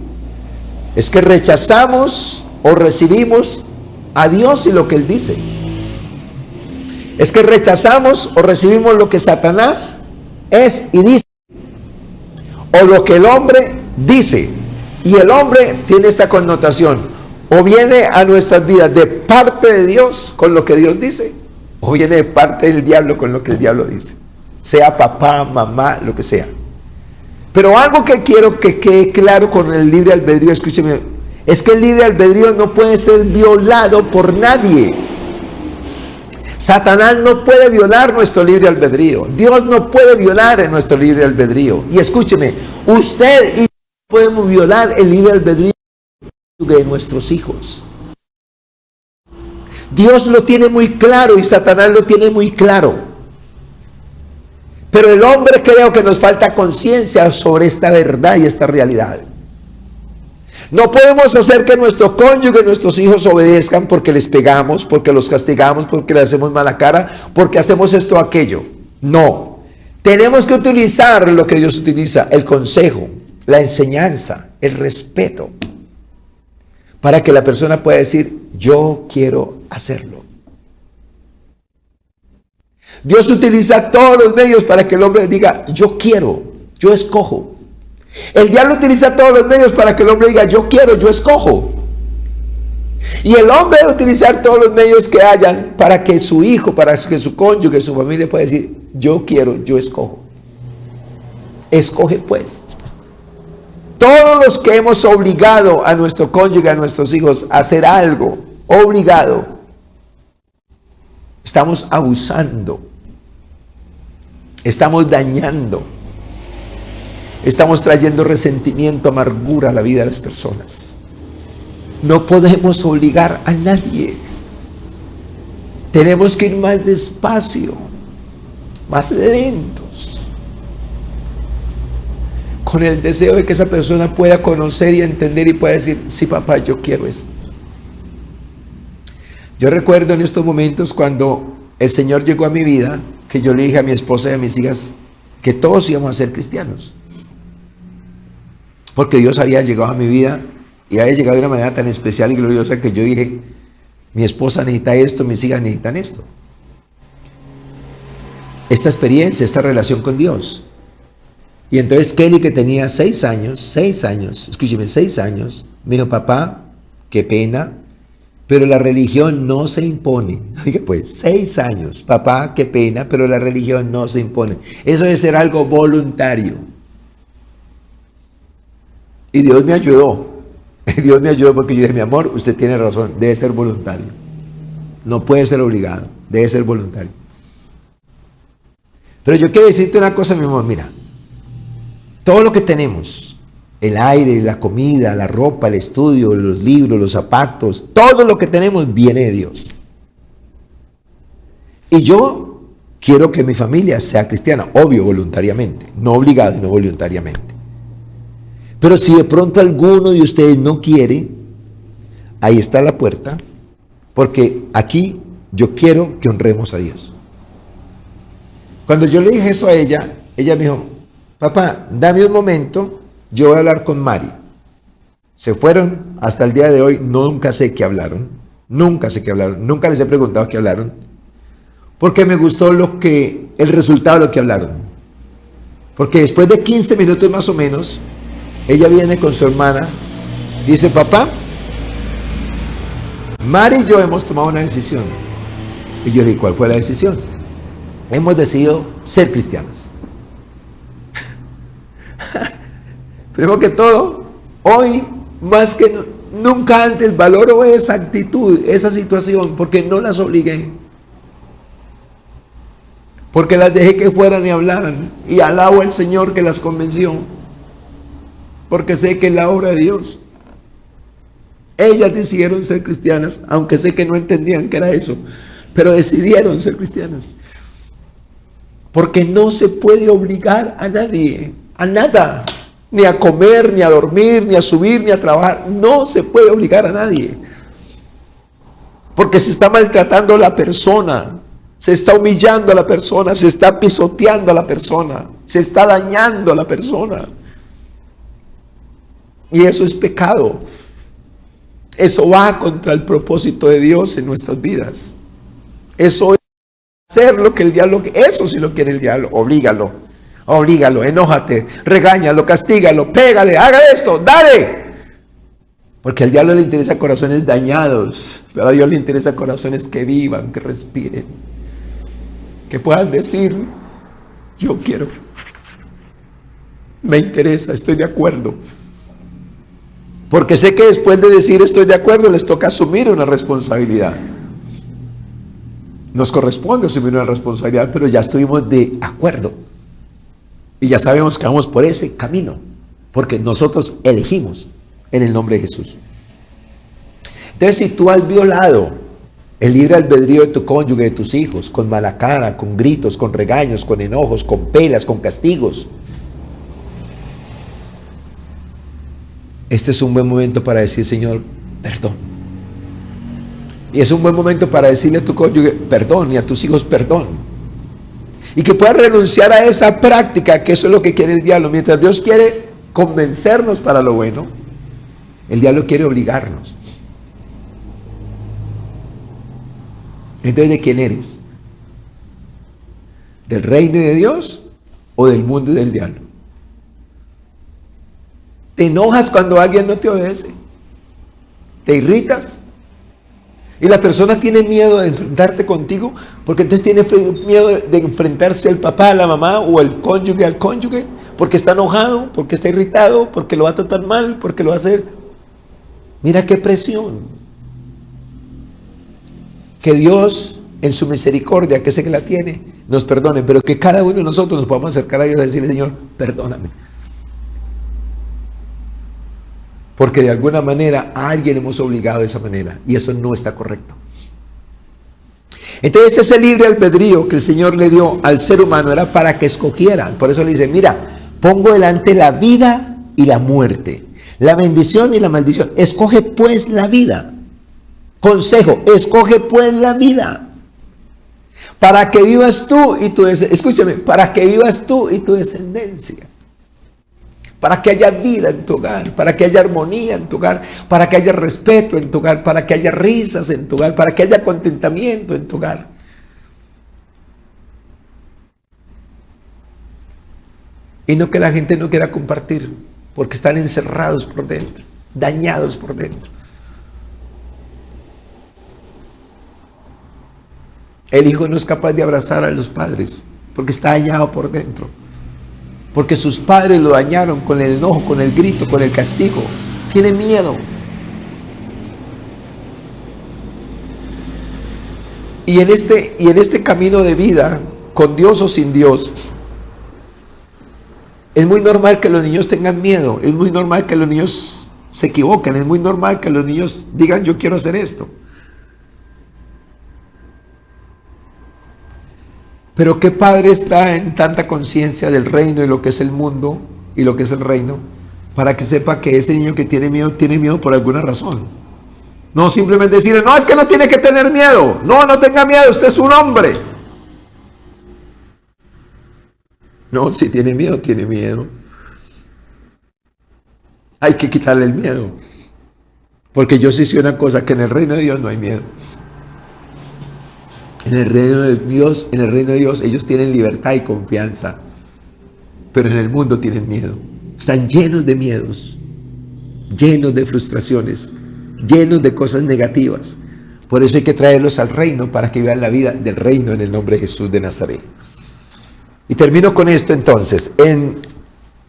es que rechazamos o recibimos a Dios y lo que Él dice. Es que rechazamos o recibimos lo que Satanás es y dice, o lo que el hombre dice. Y el hombre tiene esta connotación: o viene a nuestras vidas de parte de Dios con lo que Dios dice, o viene de parte del diablo con lo que el diablo dice, sea papá, mamá, lo que sea. Pero algo que quiero que quede claro con el libre albedrío, escúcheme, es que el libre albedrío no puede ser violado por nadie. Satanás no puede violar nuestro libre albedrío. Dios no puede violar en nuestro libre albedrío. Y escúcheme, usted y yo podemos violar el libre albedrío de nuestros hijos. Dios lo tiene muy claro y Satanás lo tiene muy claro. Pero el hombre, creo que nos falta conciencia sobre esta verdad y esta realidad. No podemos hacer que nuestro cónyuge, nuestros hijos obedezcan porque les pegamos, porque los castigamos, porque les hacemos mala cara, porque hacemos esto o aquello. No. Tenemos que utilizar lo que Dios utiliza: el consejo, la enseñanza, el respeto, para que la persona pueda decir: yo quiero hacerlo. Dios utiliza todos los medios para que el hombre diga: yo quiero, yo escojo. El diablo utiliza todos los medios para que el hombre diga: yo quiero, yo escojo. Y el hombre debe utilizar todos los medios que hayan para que su hijo, para que su cónyuge, su familia pueda decir: yo quiero, yo escojo. Escoge pues. Todos los que hemos obligado a nuestro cónyuge, a nuestros hijos a hacer algo, obligado, estamos abusando, estamos dañando, estamos trayendo resentimiento, amargura a la vida de las personas. No podemos obligar a nadie. Tenemos que ir más despacio, más lentos, con el deseo de que esa persona pueda conocer y entender y pueda decir: sí, papá, yo quiero esto. Yo recuerdo en estos momentos cuando el Señor llegó a mi vida, que yo le dije a mi esposa y a mis hijas que todos íbamos a ser cristianos. Porque Dios había llegado a mi vida y había llegado de una manera tan especial y gloriosa que yo dije: mi esposa necesita esto, mis hijas necesitan esto. Esta experiencia, esta relación con Dios. Y entonces Kelly, que tenía 6 años, escúcheme, 6 años, me dijo: papá, qué pena, pero la religión no se impone. Oiga pues, 6 años, papá, qué pena, pero la religión no se impone. Eso debe ser algo voluntario. Y Dios me ayudó. Dios me ayudó porque yo dije: mi amor, usted tiene razón, debe ser voluntario. No puede ser obligado, debe ser voluntario. Pero yo quiero decirte una cosa, mi amor, mira. Todo lo que tenemos, el aire, la comida, la ropa, el estudio, los libros, los zapatos, todo lo que tenemos viene de Dios. Y yo quiero que mi familia sea cristiana, obvio, voluntariamente, no obligado, sino voluntariamente. Pero si de pronto alguno de ustedes no quiere, ahí está la puerta, porque aquí yo quiero que honremos a Dios. Cuando yo le dije eso a ella, ella me dijo, papá, dame un momento, yo voy a hablar con Mari. Se fueron, hasta el día de hoy, nunca sé qué hablaron, nunca les he preguntado qué hablaron, porque me gustó el resultado de lo que hablaron. Porque después de 15 minutos más o menos, ella viene con su hermana, dice, papá, Mari y yo hemos tomado una decisión. Y yo le dije, ¿cuál fue la decisión? Hemos decidido ser cristianas. Primero que todo, hoy más que nunca antes valoro esa actitud, esa situación, porque no las obligué. Porque las dejé que fueran y hablaran. Y alabo al Señor que las convenció. Porque sé que es la obra de Dios. Ellas decidieron ser cristianas, aunque sé que no entendían que era eso. Pero decidieron ser cristianas. Porque no se puede obligar a nadie, a nada. Ni a comer, ni a dormir, ni a subir, ni a trabajar. No se puede obligar a nadie. Porque se está maltratando a la persona. Se está humillando a la persona, se está pisoteando a la persona, se está dañando a la persona. Y eso es pecado. Eso va contra el propósito de Dios en nuestras vidas. Eso es hacer lo que el diablo, eso sí lo quiere el diablo. Oblígalo, enójate, regáñalo, castígalo, pégale, haga esto, dale. Porque al diablo le interesa corazones dañados, pero a Dios le interesa corazones que vivan, que respiren. Que puedan decir, yo quiero, me interesa, estoy de acuerdo. Porque sé que después de decir estoy de acuerdo, les toca asumir una responsabilidad. Nos corresponde asumir una responsabilidad, pero ya estuvimos de acuerdo. Y ya sabemos que vamos por ese camino, porque nosotros elegimos en el nombre de Jesús. Entonces, si tú has violado el libre albedrío de tu cónyuge, de tus hijos, con mala cara, con gritos, con regaños, con enojos, con pelas, con castigos, este es un buen momento para decir, Señor, perdón. Y es un buen momento para decirle a tu cónyuge perdón y a tus hijos perdón. Y que puedas renunciar a esa práctica, que eso es lo que quiere el diablo. Mientras Dios quiere convencernos para lo bueno, el diablo quiere obligarnos. Entonces, ¿de quién eres? ¿Del reino de Dios o del mundo y del diablo? ¿Te enojas cuando alguien no te obedece? ¿Te irritas? Y la persona tiene miedo de enfrentarte contigo, porque entonces tiene miedo de enfrentarse al papá, a la mamá o al cónyuge, porque está enojado, porque está irritado, porque lo va a tratar mal, porque lo va a hacer. Mira qué presión. Que Dios, en su misericordia, que sé que la tiene, nos perdone, pero que cada uno de nosotros nos podamos acercar a Dios y decirle, Señor, perdóname. Porque de alguna manera a alguien hemos obligado de esa manera, y eso no está correcto. Entonces ese libre albedrío que el Señor le dio al ser humano era para que escogiera. Por eso le dice, mira, pongo delante la vida y la muerte, la bendición y la maldición. Escoge pues la vida. Consejo, escoge pues la vida, para que vivas tú y tu descendencia. Escúchame, para que vivas tú y tu descendencia, para que haya vida en tu hogar, para que haya armonía en tu hogar, para que haya respeto en tu hogar, para que haya risas en tu hogar, para que haya contentamiento en tu hogar. Y no que la gente no quiera compartir, porque están encerrados por dentro, dañados por dentro. El hijo no es capaz de abrazar a los padres porque está dañado por dentro. Porque sus padres lo dañaron con el enojo, con el grito, con el castigo. Tiene miedo. Y en este camino de vida, con Dios o sin Dios, es muy normal que los niños tengan miedo. Es muy normal que los niños se equivoquen. Es muy normal que los niños digan, yo quiero hacer esto. Pero ¿qué padre está en tanta conciencia del reino y lo que es el mundo y lo que es el reino, para que sepa que ese niño que tiene miedo por alguna razón? No simplemente decirle, no, es que no tiene que tener miedo. No, no tenga miedo, usted es un hombre. No, si tiene miedo, tiene miedo. Hay que quitarle el miedo. Porque yo sí sé una cosa, que en el reino de Dios no hay miedo. En el reino de Dios, ellos tienen libertad y confianza. Pero en el mundo tienen miedo. Están llenos de miedos, llenos de frustraciones, llenos de cosas negativas. Por eso hay que traerlos al reino para que vean la vida del reino en el nombre de Jesús de Nazaret. Y termino con esto entonces.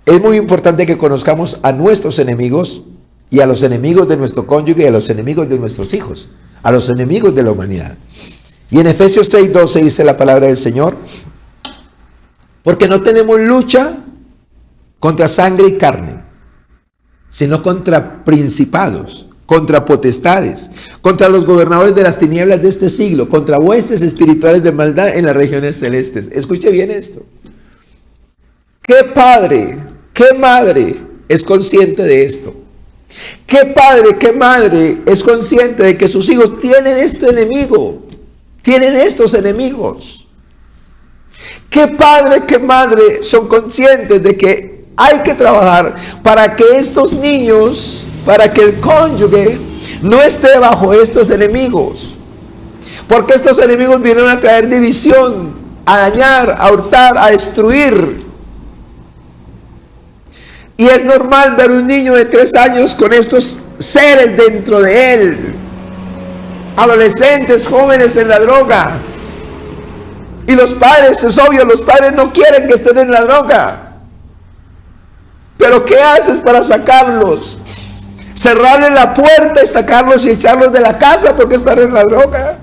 Es muy importante que conozcamos a nuestros enemigos y a los enemigos de nuestro cónyuge y a los enemigos de nuestros hijos, a los enemigos de la humanidad. Y en Efesios 6:12 dice la palabra del Señor, porque no tenemos lucha contra sangre y carne, sino contra principados, contra potestades, contra los gobernadores de las tinieblas de este siglo, contra huestes espirituales de maldad en las regiones celestes. Escuche bien esto. ¿Qué padre, qué madre es consciente de esto? ¿Qué padre, qué madre es consciente de que sus hijos tienen este enemigo? Tienen estos enemigos. ¿Qué padre, qué madre son conscientes de que hay que trabajar para que estos niños, para que el cónyuge no esté bajo estos enemigos? Porque estos enemigos vienen a traer división, a dañar, a hurtar, a destruir. Y es normal ver un niño de 3 años con estos seres dentro de él. Adolescentes, jóvenes en la droga. Y los padres, es obvio, los padres no quieren que estén en la droga. Pero ¿qué haces para sacarlos? Cerrarle la puerta y sacarlos y echarlos de la casa porque están en la droga.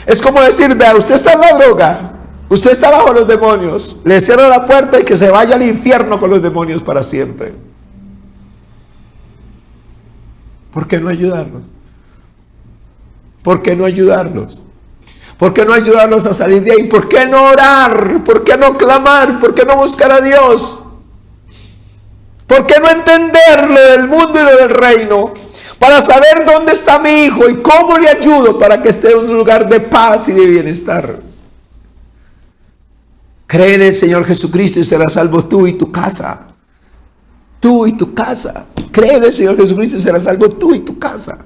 Es como decir, vea, usted está en la droga, usted está bajo los demonios, le cierro la puerta y que se vaya al infierno con los demonios para siempre. ¿Por qué no ayudarlos? ¿Por qué no ayudarlos? ¿Por qué no ayudarlos a salir de ahí? ¿Por qué no orar? ¿Por qué no clamar? ¿Por qué no buscar a Dios? ¿Por qué no entender lo del mundo y lo del reino? Para saber dónde está mi hijo y cómo le ayudo para que esté en un lugar de paz y de bienestar. Cree en el Señor Jesucristo y serás salvo tú y tu casa. Tú y tu casa. Cree en el Señor Jesucristo y serás salvo tú y tu casa.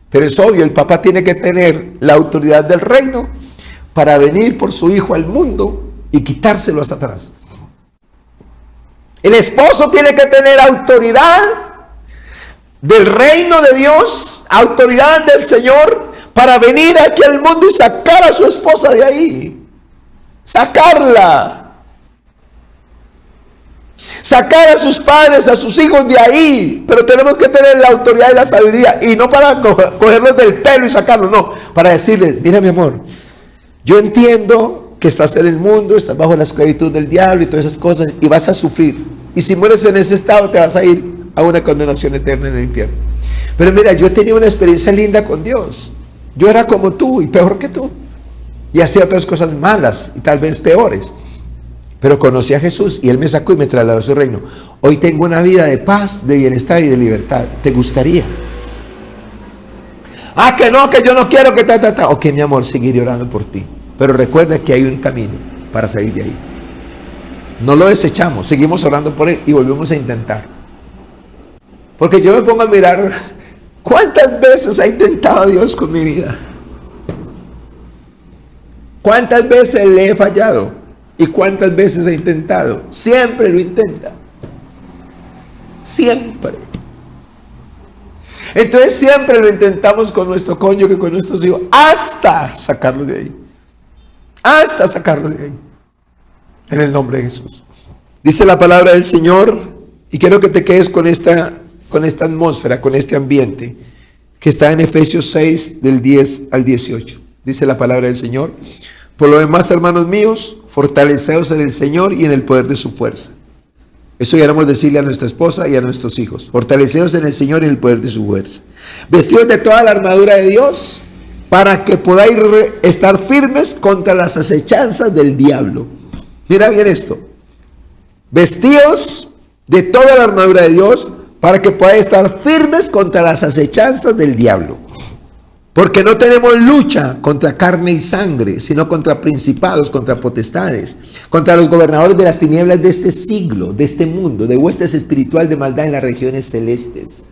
Pero es obvio, el papá tiene que tener la autoridad del reino para venir por su hijo al mundo y quitárselo a Satanás. El esposo tiene que tener autoridad del reino de Dios, autoridad del Señor, para venir aquí al mundo y sacar a su esposa de ahí. Sacarla. Sacar a sus padres, a sus hijos de ahí. Pero tenemos que tener la autoridad y la sabiduría. Y no para cogerlos del pelo y sacarlos, no. Para decirles, mira mi amor, yo entiendo que estás en el mundo, estás bajo la esclavitud del diablo y todas esas cosas, y vas a sufrir. Y si mueres en ese estado, te vas a ir a una condenación eterna en el infierno. Pero mira, yo he tenido una experiencia linda con Dios. Yo era como tú y peor que tú. Y hacía otras cosas malas y tal vez peores. Pero conocí a Jesús y Él me sacó y me trasladó a su reino. Hoy tengo una vida de paz, de bienestar y de libertad. ¿Te gustaría? Ah, que no, que yo no quiero que ta. Ok, mi amor, seguiré orando por ti. Pero recuerda que hay un camino para salir de ahí. No lo desechamos, seguimos orando por Él y volvemos a intentar. Porque yo me pongo a mirar cuántas veces ha intentado Dios con mi vida. ¿Cuántas veces le he fallado? ¿Y cuántas veces ha intentado? Siempre lo intenta. Siempre. Entonces siempre lo intentamos con nuestro cónyuge, con nuestros hijos, hasta sacarlos de ahí. Hasta sacarlos de ahí. En el nombre de Jesús. Dice la palabra del Señor, y quiero que te quedes con esta atmósfera, con este ambiente, que está en Efesios 6, del 10 al 18. Dice la palabra del Señor. Por lo demás, hermanos míos, fortaleceos en el Señor y en el poder de su fuerza. Eso queremos decirle a nuestra esposa y a nuestros hijos. Fortaleceos en el Señor y en el poder de su fuerza. Vestidos de toda la armadura de Dios, para que podáis estar firmes contra las acechanzas del diablo. Mira bien esto. Vestidos de toda la armadura de Dios, para que podáis estar firmes contra las acechanzas del diablo. Porque no tenemos lucha contra carne y sangre, sino contra principados, contra potestades, contra los gobernadores de las tinieblas de este siglo, de este mundo, de huestes espiritual de maldad en las regiones celestes.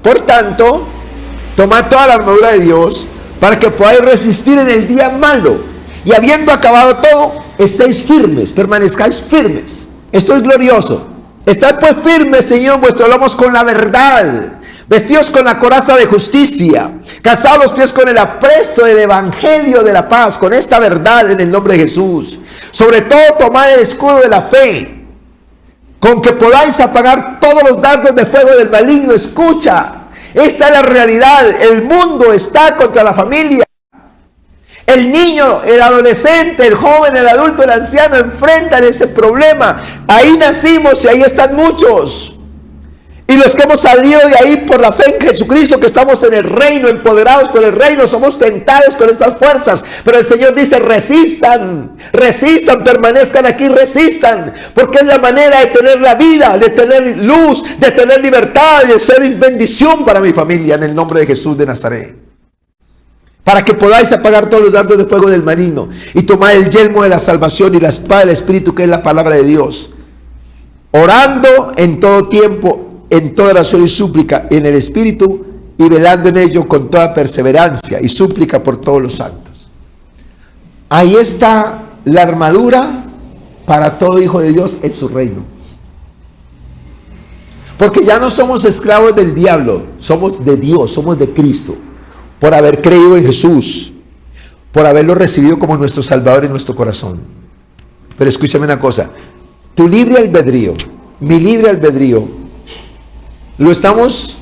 Por tanto, tomad toda la armadura de Dios para que podáis resistir en el día malo, y habiendo acabado todo, estéis firmes, permanezcáis firmes. Esto es glorioso. Estad pues firmes, Señor, vuestros lomos con la verdad, vestidos con la coraza de justicia, calzados los pies con el apresto del evangelio de la paz, con esta verdad en el nombre de Jesús. Sobre todo tomad el escudo de la fe, con que podáis apagar todos los dardos de fuego del maligno. Escucha, esta es la realidad. El mundo está contra la familia. El niño, el adolescente, el joven, el adulto, el anciano enfrentan ese problema. Ahí nacimos y ahí están muchos. Y los que hemos salido de ahí por la fe en Jesucristo, que estamos en el reino, empoderados con el reino, somos tentados con estas fuerzas. Pero el Señor dice: resistan, resistan, permanezcan aquí, resistan. Porque es la manera de tener la vida, de tener luz, de tener libertad, de ser bendición para mi familia, en el nombre de Jesús de Nazaret. Para que podáis apagar todos los dardos de fuego del maligno, y tomar el yelmo de la salvación y la espada del Espíritu, que es la palabra de Dios. Orando en todo tiempo, en toda oración y súplica en el Espíritu, y velando en ello con toda perseverancia y súplica por todos los santos. Ahí está la armadura para todo hijo de Dios en su reino. Porque ya no somos esclavos del diablo, somos de Dios, somos de Cristo, por haber creído en Jesús, por haberlo recibido como nuestro Salvador en nuestro corazón. Pero escúchame una cosa: tu libre albedrío, mi libre albedrío, lo estamos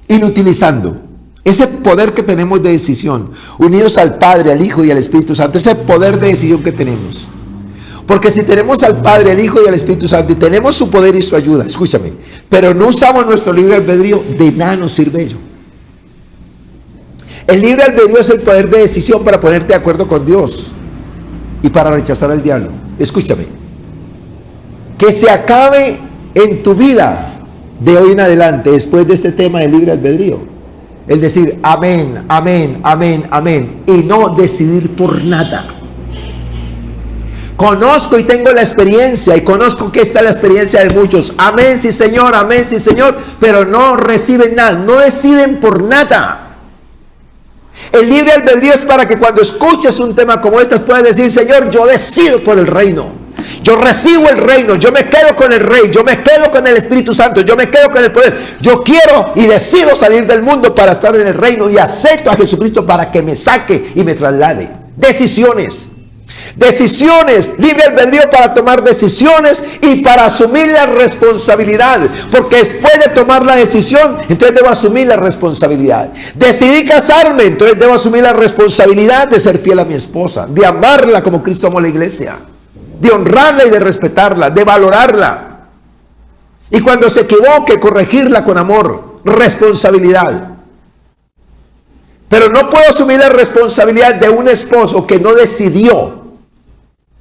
inutilizando. Ese poder que tenemos de decisión, unidos al Padre, al Hijo y al Espíritu Santo, ese poder de decisión que tenemos. Porque si tenemos al Padre, al Hijo y al Espíritu Santo, y tenemos su poder y su ayuda, escúchame, pero no usamos nuestro libre albedrío, de nada nos sirve ello. El libre albedrío es el poder de decisión para ponerte de acuerdo con Dios y para rechazar al diablo. Escúchame, que se acabe en tu vida de hoy en adelante, después de este tema del libre albedrío, el decir amén, amén, amén, amén, y no decidir por nada. Conozco y tengo la experiencia, y conozco que esta es la experiencia de muchos. Amén, sí Señor, pero no reciben nada, no deciden por nada. El libre albedrío es para que cuando escuches un tema como este puedas decir: Señor, yo decido por el reino, yo recibo el reino, yo me quedo con el Rey, yo me quedo con el Espíritu Santo, yo me quedo con el poder. Yo quiero y decido salir del mundo para estar en el reino, y acepto a Jesucristo para que me saque y me traslade. Decisiones. Decisiones, libre albedrío para tomar decisiones y para asumir la responsabilidad, porque después de tomar la decisión, entonces debo asumir la responsabilidad. Decidí casarme, entonces debo asumir la responsabilidad de ser fiel a mi esposa, de amarla como Cristo amó a la iglesia, de honrarla y de respetarla, de valorarla, y cuando se equivoque, corregirla con amor. Responsabilidad. Pero no puedo asumir la responsabilidad de un esposo que no decidió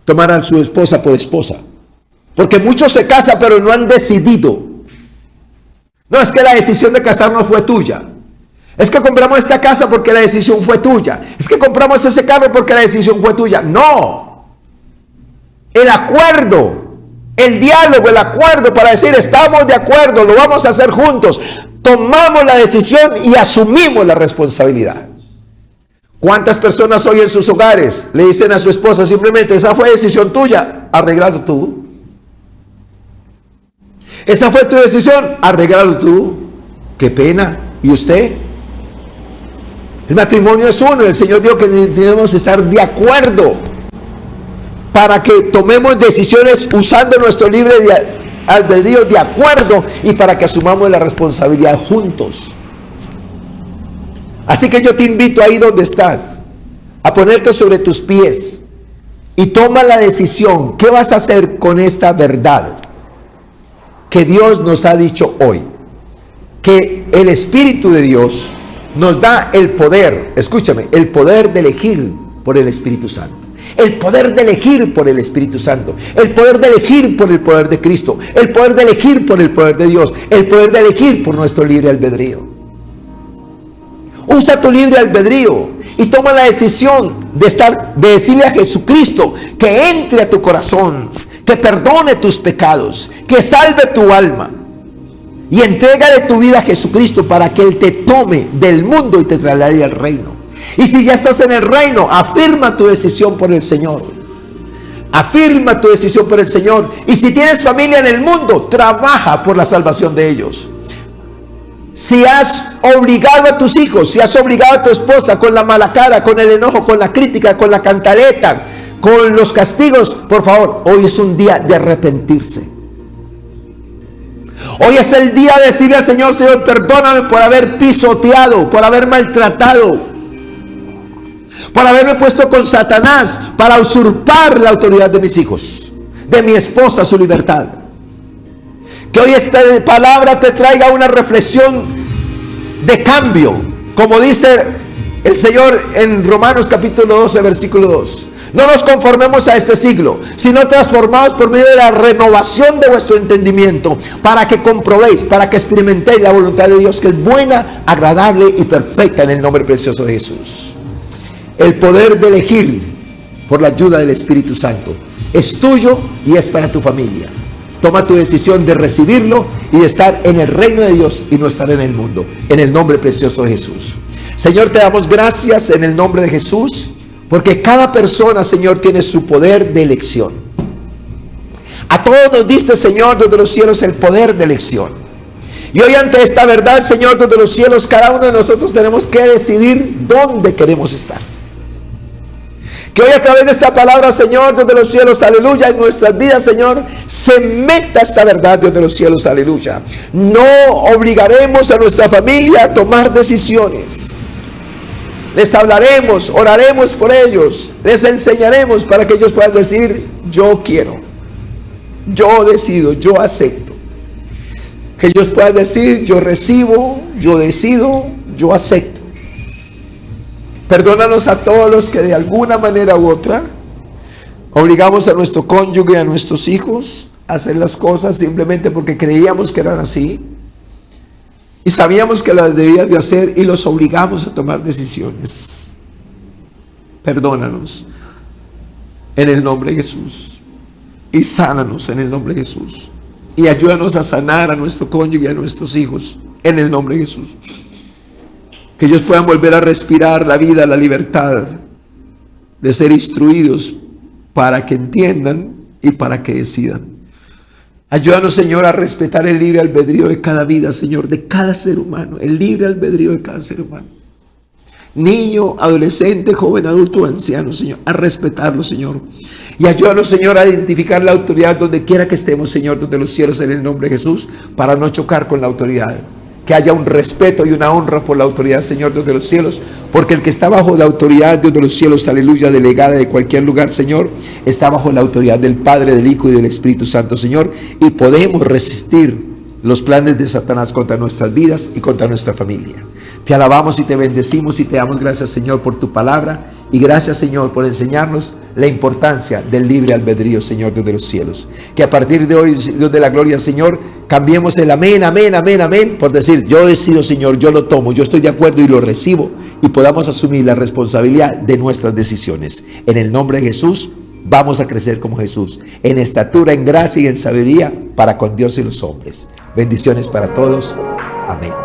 tomar a su esposa por esposa. Porque muchos se casan pero no han decidido. No, es que la decisión de casarnos fue tuya. Es que compramos esta casa porque la decisión fue tuya. Es que compramos ese carro porque la decisión fue tuya. No. El acuerdo, el diálogo, el acuerdo para decir: estamos de acuerdo, lo vamos a hacer juntos. Tomamos la decisión y asumimos la responsabilidad. ¿Cuántas personas hoy en sus hogares le dicen a su esposa simplemente: esa fue decisión tuya, arreglalo tú? Esa fue tu decisión, arreglalo tú. Qué pena. ¿Y usted? El matrimonio es uno. El Señor dijo que debemos estar de acuerdo para que tomemos decisiones usando nuestro libre albedrío de acuerdo, y para que asumamos la responsabilidad juntos. Así que yo te invito ahí donde estás a ponerte sobre tus pies y toma la decisión. ¿Qué vas a hacer con esta verdad que Dios nos ha dicho hoy? Que el Espíritu de Dios nos da el poder, escúchame, el poder de elegir por el Espíritu Santo. El poder de elegir por el Espíritu Santo, el poder de elegir por el poder de Cristo, el poder de elegir por el poder de Dios, el poder de elegir por nuestro libre albedrío. Usa tu libre albedrío y toma la decisión de decirle a Jesucristo que entre a tu corazón, que perdone tus pecados, que salve tu alma. Y entrégale tu vida a Jesucristo para que Él te tome del mundo y te traslade al reino. Y si ya estás en el reino, afirma tu decisión por el Señor. Afirma tu decisión por el Señor. Y si tienes familia en el mundo, trabaja por la salvación de ellos. Si has obligado a tus hijos, si has obligado a tu esposa con la mala cara, con el enojo, con la crítica, con la cantaleta, con los castigos, por favor, hoy es un día de arrepentirse. Hoy es el día de decirle al Señor: Señor, perdóname por haber pisoteado, por haber maltratado, por haberme puesto con Satanás para usurpar la autoridad de mis hijos, de mi esposa, su libertad. Que hoy esta palabra te traiga una reflexión de cambio, como dice el Señor en Romanos capítulo 12, versículo 2. No nos conformemos a este siglo, sino transformados por medio de la renovación de vuestro entendimiento, para que comprobéis, para que experimentéis la voluntad de Dios, que es buena, agradable y perfecta, en el nombre precioso de Jesús. El poder de elegir por la ayuda del Espíritu Santo es tuyo y es para tu familia. Toma tu decisión de recibirlo y de estar en el reino de Dios y no estar en el mundo, en el nombre precioso de Jesús. Señor, te damos gracias en el nombre de Jesús, porque cada persona, Señor, tiene su poder de elección. A todos nos diste, Señor, desde los cielos el poder de elección. Y hoy, ante esta verdad, Señor, desde los cielos, cada uno de nosotros tenemos que decidir dónde queremos estar. Que hoy, a través de esta palabra, Señor, desde los cielos, aleluya, en nuestras vidas, Señor, se meta esta verdad desde los cielos, aleluya. No obligaremos a nuestra familia a tomar decisiones. Les hablaremos, oraremos por ellos, les enseñaremos para que ellos puedan decir: yo quiero, yo decido, yo acepto. Que ellos puedan decir: yo recibo, yo decido, yo acepto. Perdónanos a todos los que de alguna manera u otra obligamos a nuestro cónyuge, a nuestros hijos a hacer las cosas simplemente porque creíamos que eran así y sabíamos que las debían de hacer, y los obligamos a tomar decisiones. Perdónanos en el nombre de Jesús, y sánanos en el nombre de Jesús, y ayúdanos a sanar a nuestro cónyuge y a nuestros hijos en el nombre de Jesús. Que ellos puedan volver a respirar la vida, la libertad de ser instruidos para que entiendan y para que decidan. Ayúdanos, Señor, a respetar el libre albedrío de cada vida, Señor, de cada ser humano, el libre albedrío de cada ser humano. Niño, adolescente, joven, adulto, anciano, Señor, a respetarlo, Señor. Y ayúdanos, Señor, a identificar la autoridad donde quiera que estemos, Señor, desde los cielos, en el nombre de Jesús, para no chocar con la autoridad. Que haya un respeto y una honra por la autoridad, Señor, desde los cielos, porque el que está bajo la autoridad desde los cielos, aleluya, delegada de cualquier lugar, Señor, está bajo la autoridad del Padre, del Hijo y del Espíritu Santo, Señor, y podemos resistir los planes de Satanás contra nuestras vidas y contra nuestra familia. Te alabamos y te bendecimos y te damos gracias, Señor, por tu palabra, y gracias, Señor, por enseñarnos la importancia del libre albedrío, Señor, desde los cielos. Que a partir de hoy, Dios de la gloria, Señor, cambiemos el amén, amén, amén, amén, por decir: yo decido, Señor, yo lo tomo, yo estoy de acuerdo y lo recibo, y podamos asumir la responsabilidad de nuestras decisiones. En el nombre de Jesús, vamos a crecer como Jesús, en estatura, en gracia y en sabiduría para con Dios y los hombres. Bendiciones para todos. Amén.